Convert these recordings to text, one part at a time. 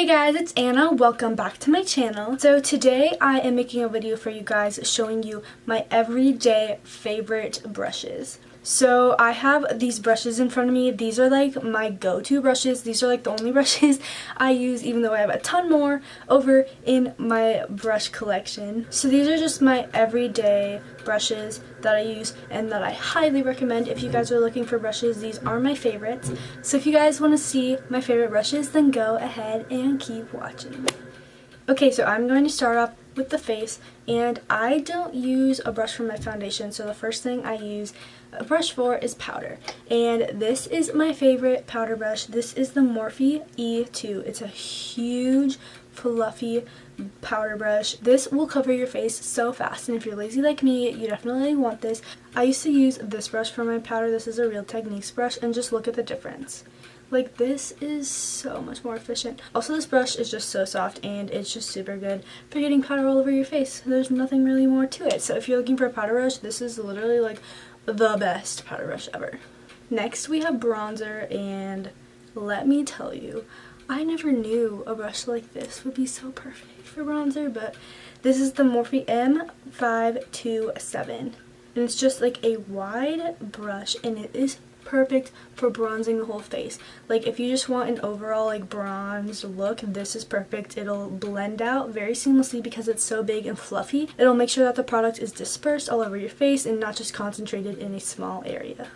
Hey guys, it's Anna. Welcome back to my channel. So today I am making a video for you guys showing you my everyday favorite brushes. So I have these brushes in front of me. These are like my go-to brushes. These are like the only brushes I use, even though I have a ton more over in my brush collection. So these are just my everyday brushes that I use and that I highly recommend if you guys are looking for brushes. These are my favorites. So if you guys want to see my favorite brushes, then go ahead and keep watching. Okay, so I'm going to start off with the face, and I don't use a brush for my foundation, so the first thing I use a brush for is powder. And this is my favorite powder brush. This is the Morphe E2. It's a huge, fluffy powder brush. This will cover your face so fast, and if you're lazy like me, you definitely want this. I used to use this brush for my powder. This is a Real Techniques brush, and just look at the difference. Like, this is so much more efficient. Also, this brush is just so soft, and it's just super good for getting powder all over your face. There's nothing really more to it. So if you're looking for a powder brush, this is literally like the best powder brush ever. Next, we have bronzer, and let me tell you, I never knew a brush like this would be so perfect for bronzer, but this is the Morphe M527, and it's just like a wide brush, and it is perfect for bronzing the whole face. Like, if you just want an overall like bronze look, this is perfect. It'll blend out very seamlessly because it's so big and fluffy. It'll make sure that the product is dispersed all over your face and not just concentrated in a small area.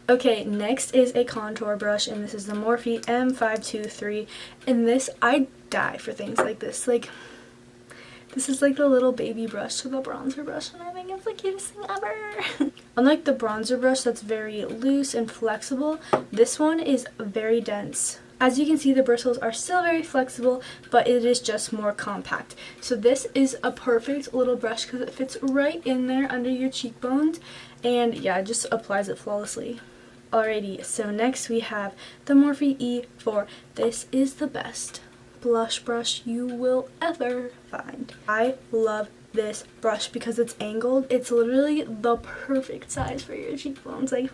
Okay, next is a contour brush, and this is the Morphe M523, and this, I die for things like this. Like, this is like the little baby brush to the bronzer brush, and I think it's the cutest thing ever. Unlike the bronzer brush that's very loose and flexible, this one is very dense. As you can see, the bristles are still very flexible, but it is just more compact. So this is a perfect little brush because it fits right in there under your cheekbones, and yeah, it just applies it flawlessly. Alrighty, so next we have the Morphe E4. This is the best blush brush you will ever find. I love this brush because it's angled. It's literally the perfect size for your cheekbones. Like,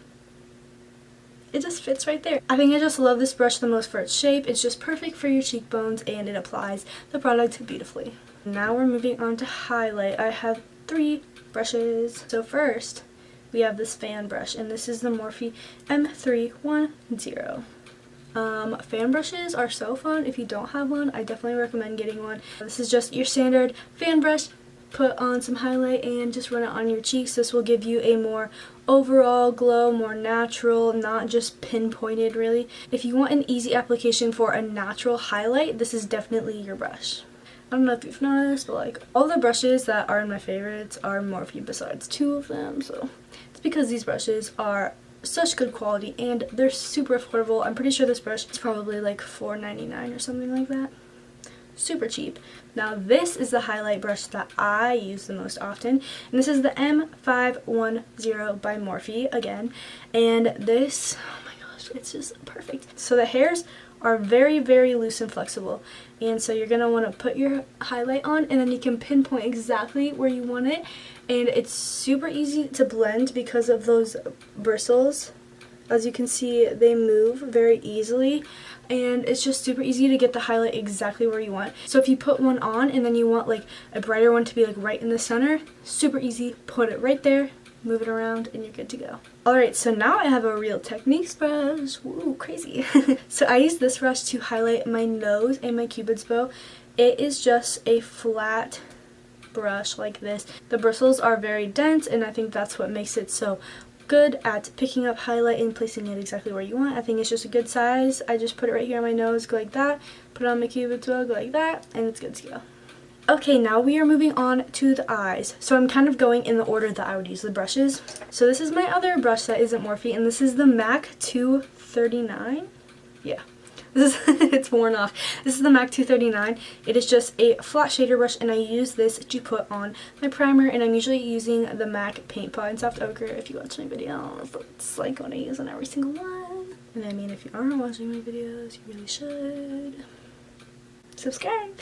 it just fits right there. I think I just love this brush the most for its shape. It's just perfect for your cheekbones, and it applies the product beautifully. Now we're moving on to highlight. I have 3 brushes. So first, we have this fan brush, and this is the Morphe M310. Fan brushes are so fun. If you don't have one, I definitely recommend getting one. This is just your standard fan brush. Put on some highlight and just run it on your cheeks. This will give you a more overall glow, more natural, not just pinpointed really. If you want an easy application for a natural highlight, this is definitely your brush. I don't know if you've noticed, but like, all the brushes that are in my favorites are Morphe besides 2 of them, so it's because these brushes are such good quality and they're super affordable. I'm pretty sure this brush is probably like $4.99 or something like that. Super cheap. Now this is the highlight brush that I use the most often, and this is the M510 by Morphe again, and this, oh my gosh, it's just perfect. So the hairs are very, very loose and flexible, and so you're going to want to put your highlight on, and then you can pinpoint exactly where you want it, and it's super easy to blend because of those bristles. As you can see, they move very easily, and it's just super easy to get the highlight exactly where you want. So if you put one on and then you want like a brighter one to be like right in the center, super easy, put it right there, move it around, and you're good to go. Alright, so now I have a Real Techniques brush. Woo, crazy. So I use this brush to highlight my nose and my cupid's bow. It is just a flat brush like this. The bristles are very dense, and I think that's what makes it so good at picking up highlight and placing it exactly where you want. I think it's just a good size. I just put it right here on my nose, go like that, put it on my cupid's bow, go like that, and it's good to go. Okay, now we are moving on to the eyes. So I'm kind of going in the order that I would use the brushes. So this is my other brush that isn't Morphe, and this is the MAC 239. Yeah. It's worn off. This is the MAC 239. It is just a flat shader brush, and I use this to put on my primer, and I'm usually using the MAC Paint Pot in Soft Ochre. If you watch my videos, it's like what I use on every single one. And I mean, if you aren't watching my videos, you really should subscribe.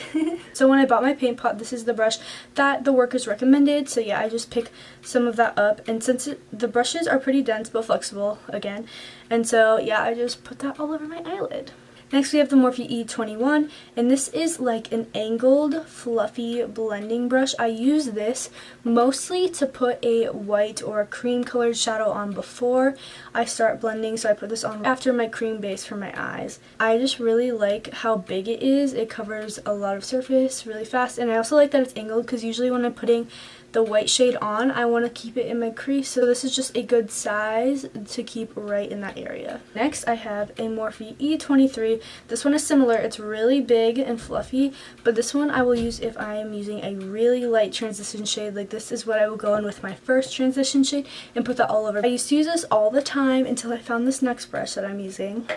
So when I bought my paint pot, this is the brush that the workers recommended. So yeah, I just pick some of that up, and since the brushes are pretty dense but flexible again, and so yeah, I just put that all over my eyelid. Next we have the Morphe E21, and this is like an angled, fluffy blending brush. I use this mostly to put a white or a cream colored shadow on before I start blending, so I put this on after my cream base for my eyes. I just really like how big it is. It covers a lot of surface really fast, and I also like that it's angled because usually when I'm putting the white shade on, I want to keep it in my crease, so this is just a good size to keep right in that area. Next I have a Morphe E23. This one is similar. It's really big and fluffy, but this one I will use if I am using a really light transition shade. Like this is what I will go in with my first transition shade and put that all over. I used to use this all the time until I found this next brush that I'm using.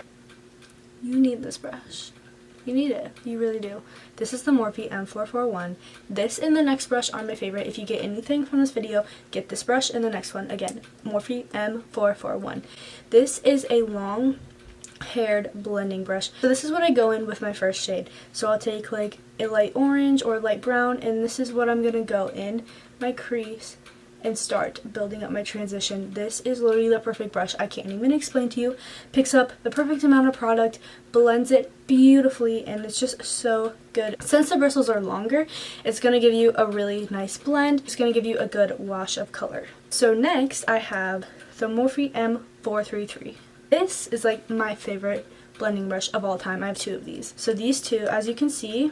You need this brush. You need it. You really do. This is the Morphe M441. This and the next brush are my favorite. If you get anything from this video, get this brush and the next one. Again, Morphe M441. This is a long haired blending brush. So this is what I go in with my first shade. So I'll take like a light orange or light brown, and this is what I'm going to go in my crease and start building up my transition. This is literally the perfect brush. I can't even explain to you. Picks up the perfect amount of product, blends it beautifully, and it's just so good. Since the bristles are longer, it's going to give you a really nice blend. It's going to give you a good wash of color. So next I have the Morphe M433. This is like my favorite blending brush of all time. I have two of these. So these two, as you can see,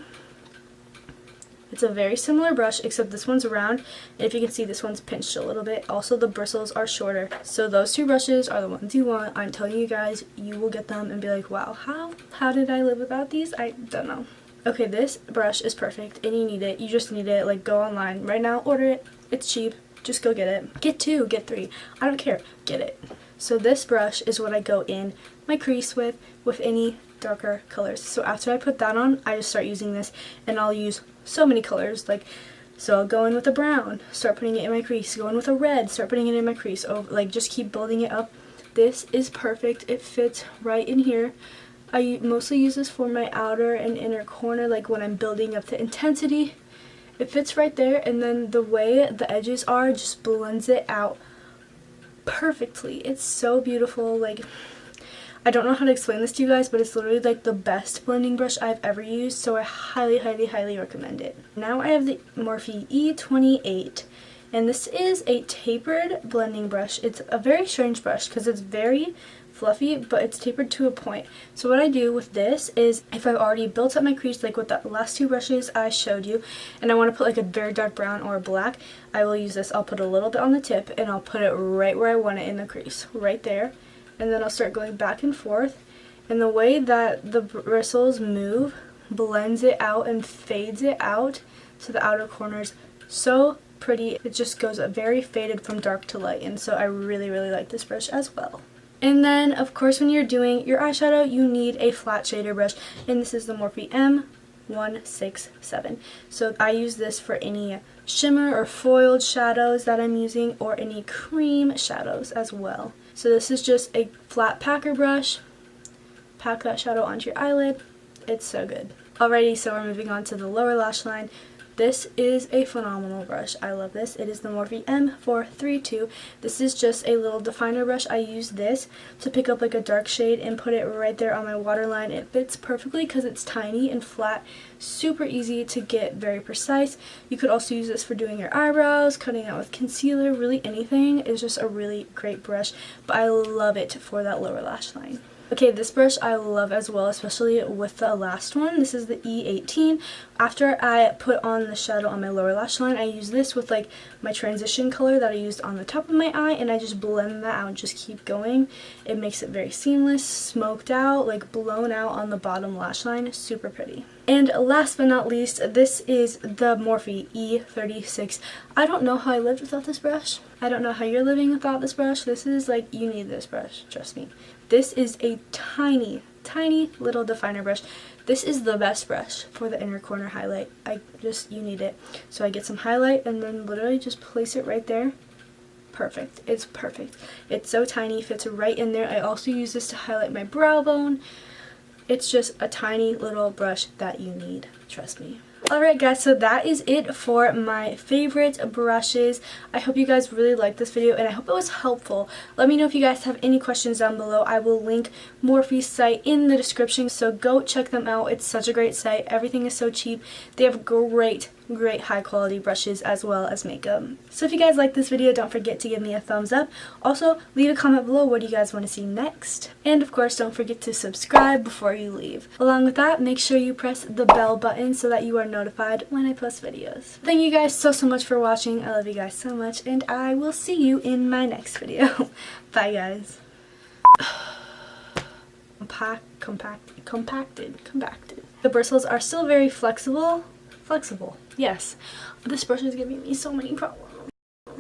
it's a very similar brush, except this one's round, and if you can see, this one's pinched a little bit. Also, the bristles are shorter. So those two brushes are the ones you want. I'm telling you guys, you will get them and be like, wow, how did I live without these? I don't know. Okay, this brush is perfect, and you need it. You just need it. Like, go online right now, order it. It's cheap. Just go get it. Get two, get three. I don't care. Get it. So this brush is what I go in my crease with any darker colors. So after I put that on, I just start using this, and I'll use so many colors. Like, so I'll go in with a brown, start putting it in my crease, go in with a red, start putting it in my crease. Like, just keep building it up. This is perfect. It fits right in here. I mostly use this for my outer and inner corner, like when I'm building up the intensity. It fits right there, and then the way the edges are just blends it out perfectly. It's so beautiful. Like, I don't know how to explain this to you guys, but it's literally like the best blending brush I've ever used, so I highly, highly, highly recommend it. Now I have the Morphe E28, and this is a tapered blending brush. It's a very strange brush because it's very fluffy, but it's tapered to a point. So what I do with this is, if I've already built up my crease, like with the last two brushes I showed you, and I want to put like a very dark brown or a black, I will use this. I'll put a little bit on the tip, and I'll put it right where I want it in the crease, right there. And then I'll start going back and forth, and the way that the bristles move blends it out and fades it out to the outer corners. So pretty. It just goes very faded from dark to light, and so I really, really like this brush as well. And then, of course, when you're doing your eyeshadow, you need a flat shader brush, and this is the Morphe M167. So I use this for any shimmer or foiled shadows that I'm using, or any cream shadows as well. So this is just a flat packer brush. Pack that shadow onto your eyelid. It's so good. Alrighty, so we're moving on to the lower lash line. This is a phenomenal brush. I love this. It is the Morphe M432. This is just a little definer brush. I use this to pick up like a dark shade and put it right there on my waterline. It fits perfectly because it's tiny and flat. Super easy to get very precise. You could also use this for doing your eyebrows, cutting out with concealer, really anything. It's just a really great brush, but I love it for that lower lash line. Okay, this brush I love as well, especially with the last one. This is the E18. After I put on the shadow on my lower lash line, I use this with like my transition color that I used on the top of my eye, and I just blend that out and just keep going. It makes it very seamless, smoked out, like blown out on the bottom lash line. Super pretty. And last but not least, this is the Morphe E36. I don't know how I lived without this brush. I don't know how you're living without this brush. This is like, you need this brush, trust me. This is a tiny, tiny little definer brush. This is the best brush for the inner corner highlight. You need it. So I get some highlight and then literally just place it right there. Perfect. It's perfect. It's so tiny, fits right in there. I also use this to highlight my brow bone. It's just a tiny little brush that you need, trust me. Alright guys, so that is it for my favorite brushes. I hope you guys really liked this video and I hope it was helpful. Let me know if you guys have any questions down below. I will link Morphe's site in the description, so go check them out. It's such a great site. Everything is so cheap. They have great high quality brushes as well as makeup. So if you guys like this video, don't forget to give me a thumbs up. Also, leave a comment below what do you guys want to see next. And of course, don't forget to subscribe before you leave. Along with that, make sure you press the bell button so that you are notified when I post videos. Thank you guys so much for watching. I love you guys so much and I will see you in my next video. Bye guys. Compacted. The bristles are still very flexible. Yes, this brush is giving me so many problems.